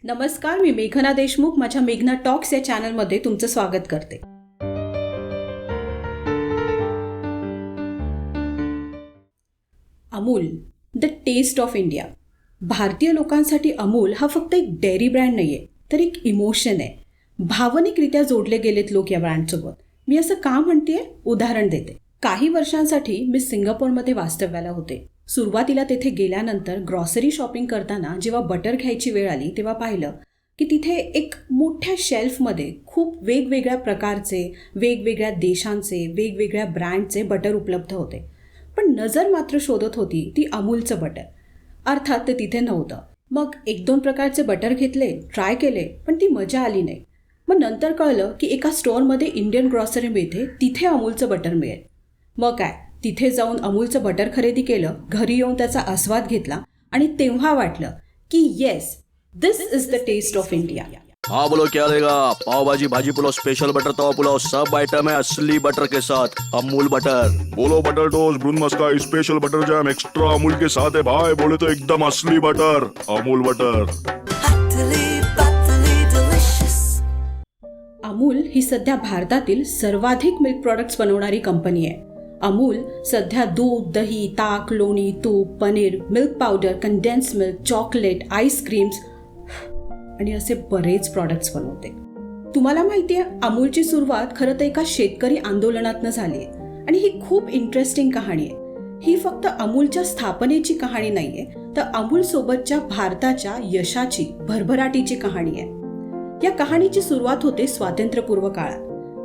नमस्कार, मी मेघना देशमुख माझ्या मेघना टॉक्स या चॅनलमध्ये तुमचं स्वागत करते. Amul, the taste of India. भारतीय लोकांसाठी अमूल हा फक्त एक डेअरी ब्रँड नाही आहे, तर एक इमोशन आहे. भावनिकरित्या जोडले गेलेत लोक या ब्रँडसोबत. मी असं का म्हणतेय? उदाहरण देते. काही वर्षांसाठी मी सिंगापूरमध्ये वास्तव्याला होते. सुरुवातीला तेथे गेल्यानंतर ग्रॉसरी शॉपिंग करताना जेव्हा बटर घ्यायची वेळ आली तेव्हा पाहिलं की तिथे एक मोठ्या शेल्फमध्ये खूप वेगवेगळ्या प्रकारचे, वेगवेगळ्या देशांचे, वेगवेगळ्या ब्रँडचे बटर उपलब्ध होते. पण नजर मात्र शोधत होती ती अमूलचं बटर. अर्थात ते तिथे नव्हतं. मग 1-2 प्रकारचे बटर घेतले, ट्राय केले, पण ती मजा आली नाही. मग नंतर कळलं की एका स्टोअरमध्ये इंडियन ग्रॉसरी मिळते, तिथे अमूलचं बटर मिळेल. मग काय, तिथे जाऊन अमूलचं बटर खरेदी केलं, घरी येऊन त्याचा आस्वाद घेतला आणि तेव्हा वाटलं की yes, this is the taste of India. हाँ बोलो, क्या लेगा? पाव भाजी, भाजी पुलाव, स्पेशल बटर तवा पुलाव, सब आइटम है असली बटर के साथ. अमूल बटर. बोलो बटर टोस्ट, ब्रून मस्काई, special butter jam extra Amul के साथ है भाई. बोले तो एकदम असली बटर. अमूल बटर. अमूल ही सध्या भारतातील सर्वाधिक मिल्क प्रॉडक्ट्स बनवणारी कंपनी आहे. अमूल सध्या दूध, दही, ताक, लोणी, तूप, paneer, milk powder, condense milk, chocolate, ice creams आणि असे बरेच प्रॉडक्ट्स बनवते. तुम्हाला माहिती आहे, अमूलची सुरुवात खरं तर एका शेतकरी आंदोलनातनं झाली आहे आणि ही खूप इंटरेस्टिंग कहाणी आहे. ही फक्त अमूलच्या स्थापनेची कहाणी नाही आहे, तर अमूलसोबतच्या भारताच्या यशाची, भरभराटीची कहाणी आहे. या कहाणीची सुरुवात होते स्वातंत्र्यपूर्व काळात.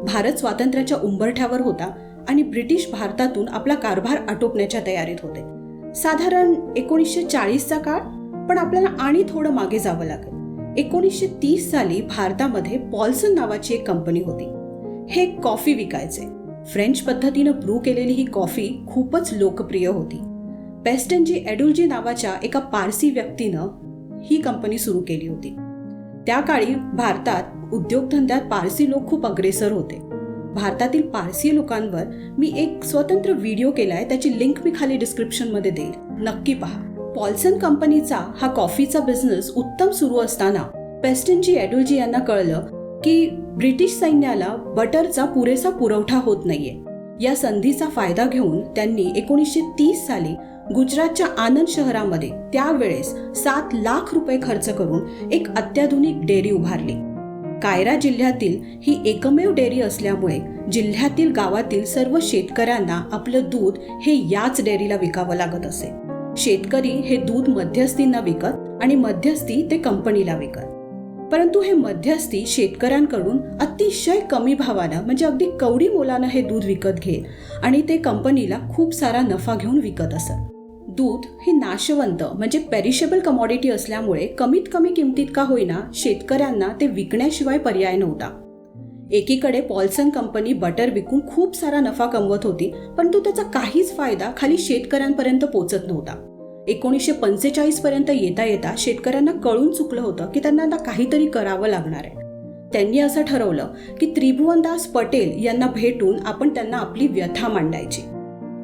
भारत स्वातंत्र्याच्या उंबरठ्यावर होता आणि ब्रिटिश भारतातून आपला कारभार आटोपण्याच्या तयारीत होते. साधारण 1940चा काळ. पण आपल्याला आणि थोडं मागे जावं लागेल. 1930 साली भारतामध्ये पॉल्सन नावाची एक कंपनी होती. हे कॉफी विकायचे. फ्रेंच पद्धतीनं ब्रू केलेली ही कॉफी खूपच लोकप्रिय होती. पेस्टनजी एडुल्जी नावाच्या एका पारसी व्यक्तीनं ही कंपनी सुरू केली होती. त्या काळी भारतात उद्योगधंद्यात पारसी लोक खूप अग्रेसर होते. भारतातील पारसी लोकांवर मी एक स्वतंत्र व्हिडिओ केलाय, त्याची लिंक मी खाली डिस्क्रिप्शनमध्ये देईल, नक्की पहा. पॉल्सन कंपनीचा हा कॉफीचा बिझनेस उत्तम सुरू असताना पेस्टनजी एडुल्जी यांना कळलं की ब्रिटिश सैन्याला बटरचा पुरेसा पुरवठा होत नाहीये. या संधीचा फायदा घेऊन त्यांनी 1930 साली गुजरातच्या आनंद शहरामध्ये त्यावेळेस 7 लाख रुपये खर्च करून एक अत्याधुनिक डेअरी उभारली. कायरा जिल्ह्यातील ही एकमेव डेअरी असल्यामुळे जिल्ह्यातील गावातील सर्व शेतकऱ्यांना आपलं दूध हे याच डेअरीला विकावं लागत असे. शेतकरी हे दूध मध्यस्थींना विकत आणि मध्यस्थी ते कंपनीला विकत. परंतु हे मध्यस्थी शेतकऱ्यांकडून अतिशय कमी भावानं, म्हणजे अगदी कवडी मोलानं हे दूध विकत घेत आणि ते कंपनीला खूप सारा नफा घेऊन विकत असत. दूध हे नाशवंत म्हणजे पेरिशेबल कमॉडिटी असल्यामुळे कमीत कमी किमतीत का होईना शेतकऱ्यांना ते विकण्याशिवाय पर्याय नव्हता. एकीकडे पॉल्सन कंपनी बटर विकून खूप सारा नफा कमवत होती, परंतु त्याचा काहीच फायदा खाली शेतकऱ्यांपर्यंत पोहोचत नव्हता. 1945 पर्यंत येता येता शेतकऱ्यांना कळून चुकलं होतं की त्यांना आता काहीतरी करावं लागणार आहे. त्यांनी असं ठरवलं की त्रिभुवनदास पटेल यांना भेटून आपण त्यांना आपली व्यथा मांडायची.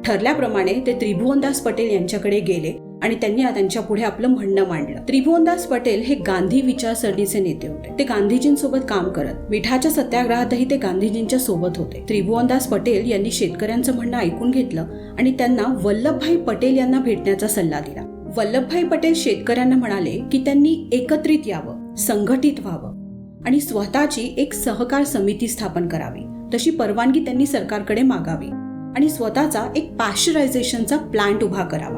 ठरल्याप्रमाणे ते त्रिभुवनदास पटेल यांच्याकडे गेले आणि त्यांनी त्यांच्या पुढे आपलं म्हणणं मांडलं. त्रिभुवनदास पटेल हे गांधी विचारसरणीचे नेते होते. ते गांधीजींसोबत काम करत. मिठाच्या सत्याग्रहातही ते गांधीजींच्या सोबत होते. त्रिभुवनदास पटेल यांनी शेतकऱ्यांचं म्हणणं ऐकून घेतलं आणि त्यांना वल्लभभाई पटेल यांना भेटण्याचा सल्ला दिला. वल्लभभाई पटेल शेतकऱ्यांना म्हणाले की त्यांनी एकत्रित यावं, संघटित व्हावं आणि स्वतःची एक सहकार समिती स्थापन करावी. तशी परवानगी त्यांनी सरकारकडे मागावी आणि स्वतःचा एक पॅश्चरायझेशनचा प्लांट उभा करावा.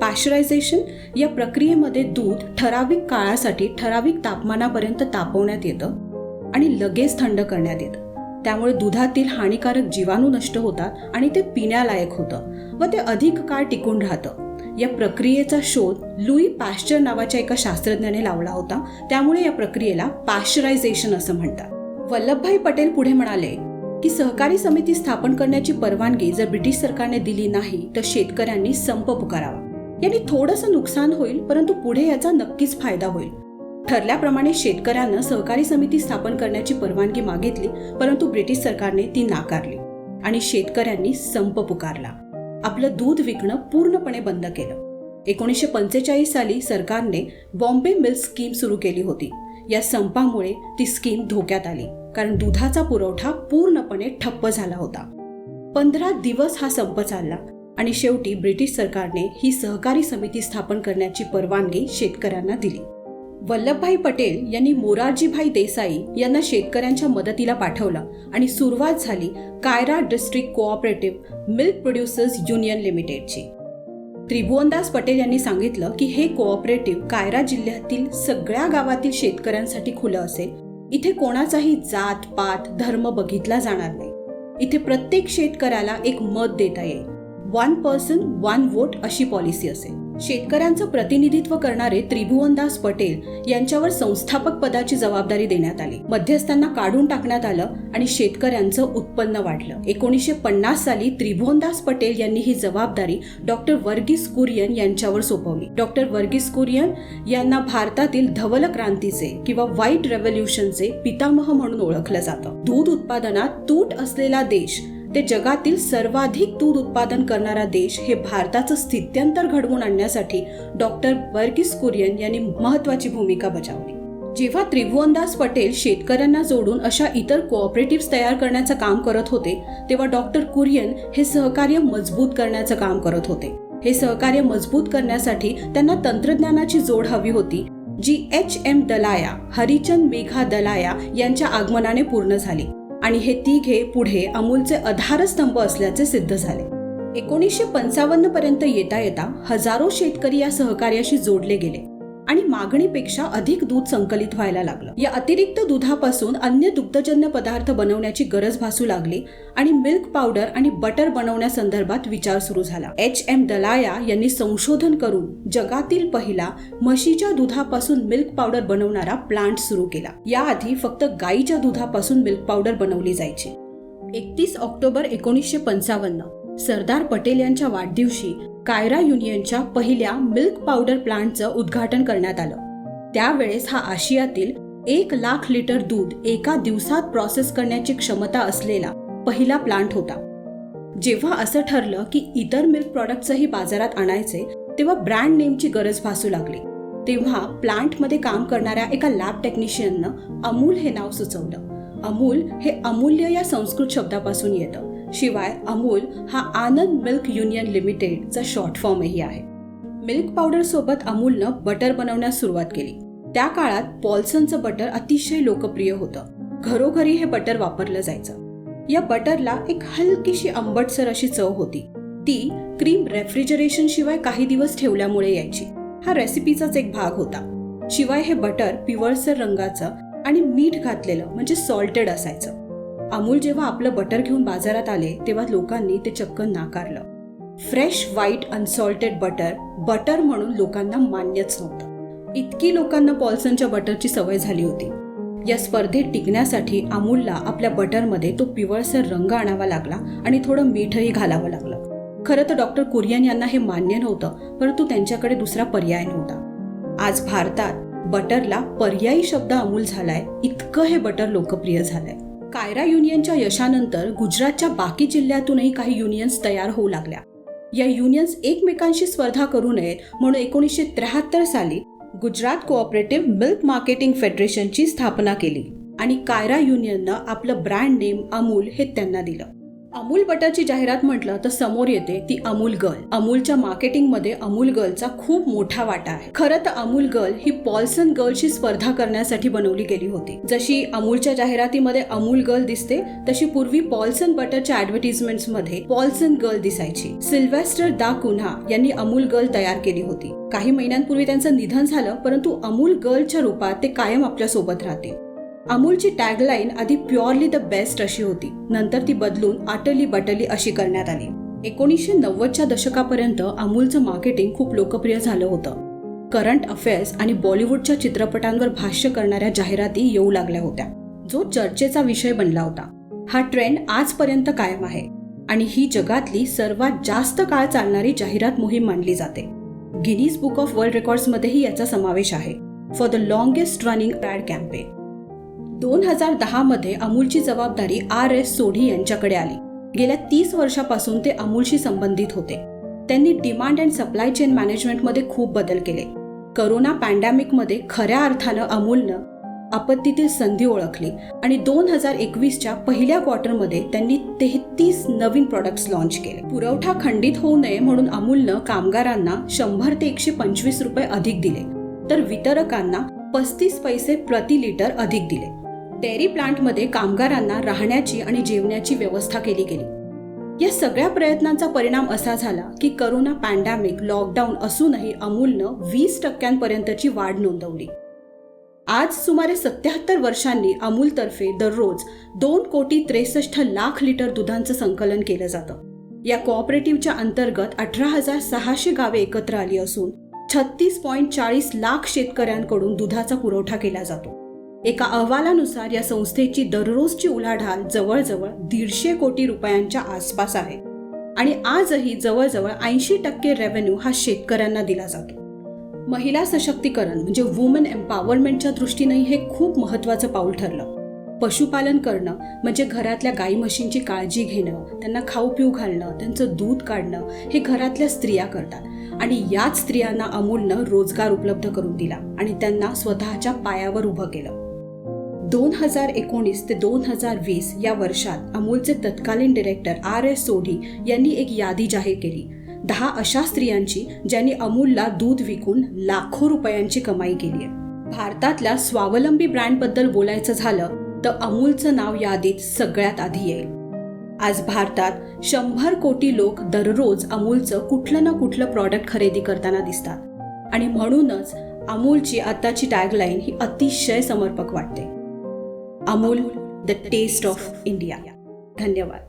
पॅश्चरायझेशन या प्रक्रियेमध्ये दूध ठराविक काळासाठी ठराविक तापमानापर्यंत तापवण्यात येतं आणि लगेच थंड करण्यात येतं. त्यामुळे दुधातील हानिकारक जीवाणू नष्ट होतात आणि ते पिण्यालायक होतं व ते अधिक काळ टिकून राहतं. या प्रक्रियेचा शोध लुई पॅश्चर नावाच्या एका शास्त्रज्ञाने लावला होता. त्यामुळे या प्रक्रियेला पॅश्चरायझेशन असं म्हणतात. वल्लभभाई पटेल पुढे म्हणाले की सहकारी समिती स्थापन करण्याची परवानगी जर ब्रिटिश सरकारने दिली नाही तर शेतकऱ्यांनी संप पुकारावा. यांनी थोडंसं नुकसान होईल, परंतु पुढे याचा नक्कीच फायदा होईल. ठरल्याप्रमाणे शेतकऱ्यांना सहकारी समिती स्थापन करण्याची परवानगी मागितली, परंतु ब्रिटिश सरकारने ती नाकारली आणि शेतकऱ्यांनी संप पुकारला. आपलं दूध विकणं पूर्णपणे बंद केलं. 1945 साली सरकारने बॉम्बे मिल्क स्कीम सुरू केली होती. या संपामुळे ती स्कीम धोक्यात आली, कारण दुधाचा पुरवठा पूर्णपणे ठप्प झाला होता. 15 दिवस हा संप चालला आणि शेवटी ब्रिटिश सरकारने ही सहकारी समिती स्थापन करण्याची परवानगी शेतकऱ्यांना दिली. वल्लभभाई पटेल यांनी मोरारजीभाई देसाई यांना शेतकऱ्यांच्या मदतीला पाठवलं आणि सुरुवात झाली Kaira district cooperative milk producers union लिमिटेडची. त्रिभुवनदास पटेल यांनी सांगितलं की हे कोऑपरेटिव्ह कायरा जिल्ह्यातील सगळ्या गावातील शेतकऱ्यांसाठी खुलं असेल. इथे कोणाचाही जात पात धर्म बघितला जाणार नाही. इथे प्रत्येक शेतकऱ्याला एक मत देता येईल. 1 पर्सन 1 वोट अशी पॉलिसी असेल. शेतकऱ्यांचं प्रतिनिधित्व करणारे त्रिभुवनदास पटेल यांच्यावर संस्थापक पदाची जबाबदारी देण्यात आली. मध्यस्थांना काढून टाकण्यात आलं आणि शेतकऱ्यांचं उत्पन्न वाढलं. 1950 साली त्रिभुवनदास पटेल यांनी ही जबाबदारी डॉक्टर वर्गीस कुरियन यांच्यावर सोपवली. डॉक्टर वर्गीस कुरियन यांना भारतातील धवल क्रांतीचे किंवा व्हाईट रेव्होल्युशनचे पितामह म्हणून ओळखलं जातं. दूध उत्पादनात तूट असलेला देश ते जगातील सर्वाधिक दूध उत्पादन करणारा देश हे भारताचं स्थित्यंतर घडवून आणण्यासाठी डॉक्टर वर्गीस कुरियन यांनी महत्वाची भूमिका बजावली. जेव्हा त्रिभुवनदास पटेल शेतकऱ्यांना जोडून अशा इतर कोऑपरेटिव्ह तयार करण्याचं काम करत होते, तेव्हा डॉक्टर कुरियन हे सहकार्य मजबूत करण्याचं काम करत होते. हे सहकार्य मजबूत करण्यासाठी त्यांना तंत्रज्ञानाची जोड हवी होती, जी HM दलाया, हरिचंद मेघा दलाया यांच्या आगमनाने पूर्ण झाली आणि हे तिघे पुढे अमूलचे आधारस्तंभ असल्याचे सिद्ध झाले. 1955 पर्यंत येता येता हजारो शेतकरी या सहकार्याशी जोडले गेले आणि मागणीपेक्षा अधिक दूध संकलित व्हायला लागलं. या अतिरिक्त दुधापासून अन्य दुग्धजन्य पदार्थ बनवण्याची गरज भासू लागली आणि मिल्क पावडर आणि बटर बनवण्यासंदर्भात विचार सुरू झाला. HM दलाया यांनी संशोधन करून जगातील पहिला म्हशीच्या दुधापासून मिल्क पावडर बनवणारा प्लांट सुरू केला. याआधी फक्त गाईच्या दुधापासून मिल्क पावडर बनवली जायची. 31 ऑक्टोबर 1955 सरदार पटेल यांच्या वाढदिवशी कायरा युनियनच्या पहिल्या मिल्क पावडर प्लांटचं उद्घाटन करण्यात आलं. त्यावेळेस हा आशियातील 1 लाख लिटर दूध एका दिवसात प्रोसेस करण्याची क्षमता असलेला पहिला प्लांट होता. जेव्हा असं ठरलं की इतर मिल्क प्रॉडक्ट्सही बाजारात आणायचे, तेव्हा ब्रँड नेमची गरज भासू लागली. तेव्हा प्लांटमध्ये काम करणाऱ्या एका लॅब टेक्निशियननं अमूल हे नाव सुचवलं. अमूल हे अमूल्य या संस्कृत शब्दापासून येतं. शिवाय अमूल हा आनंद मिल्क युनियन लिमिटेडचा शॉर्ट फॉर्मही आहे. मिल्क पावडर सोबत अमूलनं बटर बनवण्यास सुरुवात केली. त्या काळात पॉल्सनचं बटर अतिशय लोकप्रिय होतं. घरोघरी हे बटर वापरलं जायचं. या बटरला एक हलकीशी आंबटसर अशी चव होती. ती क्रीम रेफ्रिजरेशन शिवाय काही दिवस ठेवल्यामुळे यायची. हा रेसिपीचाच एक भाग होता. शिवाय हे बटर पिवळसर रंगाचं आणि मीठ घातलेलं म्हणजे सॉल्टेड असायचं. अमूल जेव्हा आपलं बटर घेऊन बाजारात आले, तेव्हा लोकांनी ते चक्क नाकारलं. फ्रेश व्हाईट अनसॉल्टेड बटर म्हणून लोकांना मान्यच नव्हतं. इतकी लोकांना पॉल्सनच्या बटरची सवय झाली होती. या स्पर्धेत टिकण्यासाठी अमूलला आपल्या बटरमध्ये तो पिवळसर रंग आणावा लागला आणि थोडं मीठही घालावं लागलं. खरं तर डॉक्टर कुरियन यांना हे मान्य नव्हतं, परंतु त्यांच्याकडे दुसरा पर्याय नव्हता. आज भारतात बटरला पर्यायी शब्द अमूल झालाय, इतकं हे बटर लोकप्रिय झालंय. कायरा युनियनच्या यशानंतर गुजरातच्या बाकी जिल्ह्यातूनही काही युनियन्स तयार होऊ लागल्या. या युनियन्स एकमेकांशी स्पर्धा करू नयेत म्हणून 1973 साली गुजरात कोऑपरेटिव्ह मिल्क मार्केटिंग फेडरेशनची स्थापना केली आणि कायरा युनियननं आपलं ब्रँड नेम अमूल हे त्यांना दिलं. अमूल बटरची जाहिरात म्हटलं तर समोर येते ती अमूल गर्ल. अमूलच्या मार्केटिंगमध्ये अमूल गर्लचा खूप मोठा वाटा आहे. खरं तर अमूल गर्ल ही पॉल्सन गर्लशी स्पर्धा करण्यासाठी बनवली गेली होती. जशी अमूलच्या जाहिरातीमध्ये अमूल गर्ल दिसते, तशी पूर्वी पॉल्सन बटरच्या ऍडव्हर्टिजमेंट्समध्ये पॉल्सन गर्ल दिसायची. सिल्वेस्टर दा कुन्हा यांनी अमूल गर्ल तयार केली होती. काही महिन्यांपूर्वी त्यांचं निधन झालं, परंतु अमूल गर्लच्या रूपात ते कायम आपल्या सोबत राहते. अमूलची टॅगलाईन आधी प्युअरली द बेस्ट अशी होती, नंतर ती बदलून अटली बटली अशी करण्यात आली. 1990च्या दशकापर्यंत अमूलचं मार्केटिंग खूप लोकप्रिय झालं होतं. करंट अफेअर्स आणि बॉलिवूडच्या चित्रपटांवर भाष्य करणाऱ्या जाहिराती येऊ लागल्या होत्या, जो चर्चेचा विषय बनला होता. हा ट्रेंड आजपर्यंत कायम आहे आणि ही जगातली सर्वात जास्त काळ चालणारी जाहिरात मोहीम मानली जाते. गिनीज बुक ऑफ वर्ल्ड रेकॉर्ड्समध्येही याचा समावेश आहे. For the longest running ad campaign. 2010 मध्ये अमूलची जबाबदारी RS सोढी यांच्याकडे आली. गेल्या 30 वर्षापासून ते अमूलशी संबंधित होते. त्यांनी डिमांड अँड सप्लाय चेन मॅनेजमेंटमध्ये खूप बदल केले. करोना पॅन्डेमिकमध्ये खऱ्या अर्थानं अमूलनं आपत्तीतील संधी ओळखली आणि 2021च्या पहिल्या क्वार्टरमध्ये त्यांनी 33 नवीन प्रोडक्ट्स लॉन्च केले. पुरवठा खंडित होऊ नये म्हणून अमूलनं कामगारांना 100 ते 125 रुपये अधिक दिले, तर वितरकांना 35 पैसे प्रति लिटर अधिक दिले. डेअरी प्लांटमध्ये कामगारांना राहण्याची आणि जेवण्याची व्यवस्था केली गेली. या सगळ्या प्रयत्नांचा परिणाम असा झाला की करोना पॅन्डेमिक, लॉकडाऊन असूनही अमूलनं 20% वाढ नोंदवली. आज सुमारे 77 वर्षांनी अमूलतर्फे दररोज 2,63,00,000 लिटर दुधाचं संकलन केलं जातं. या कोऑपरेटिव्हच्या अंतर्गत 18,600 गावे एकत्र आली असून 36.40 लाख शेतकऱ्यांकडून दुधाचा पुरवठा केला जातो. एका अहवालानुसार या संस्थेची दररोजची उलाढाल जवळजवळ 150 कोटी रुपयांच्या आसपास आहे आणि आजही जवळजवळ 80% रेव्हेन्यू हा शेतकऱ्यांना दिला जातो. महिला सशक्तीकरण म्हणजे वुमन एम्पॉवरमेंटच्या दृष्टीनेही हे खूप महत्त्वाचं पाऊल ठरलं. पशुपालन करणं म्हणजे घरातल्या गाई म्हशींची काळजी घेणं, त्यांना खाऊ पिऊ घालणं, त्यांचं दूध काढणं हे घरातल्या स्त्रिया करतात आणि याच स्त्रियांना अमूलनं रोजगार उपलब्ध करून दिला आणि त्यांना स्वतःच्या पायावर उभं केलं. 2019 ते 2020 या वर्षात अमूलचे तत्कालीन डिरेक्टर RS सोढी यांनी एक यादी जाहीर केली. 10 अशा स्त्रियांची ज्यांनी अमूलला दूध विकून लाखो रुपयांची कमाई केली आहे. भारतातल्या स्वावलंबी ब्रँडबद्दल बोलायचं झालं तर अमूलचं नाव यादीत सगळ्यात आधी येईल. आज भारतात 100 कोटी लोक दररोज अमूलचं कुठलं ना कुठलं प्रॉडक्ट खरेदी करताना दिसतात आणि म्हणूनच अमूलची आताची टॅगलाईन ही अतिशय समर्पक वाटते. Amul, the taste of India. धन्यवाद.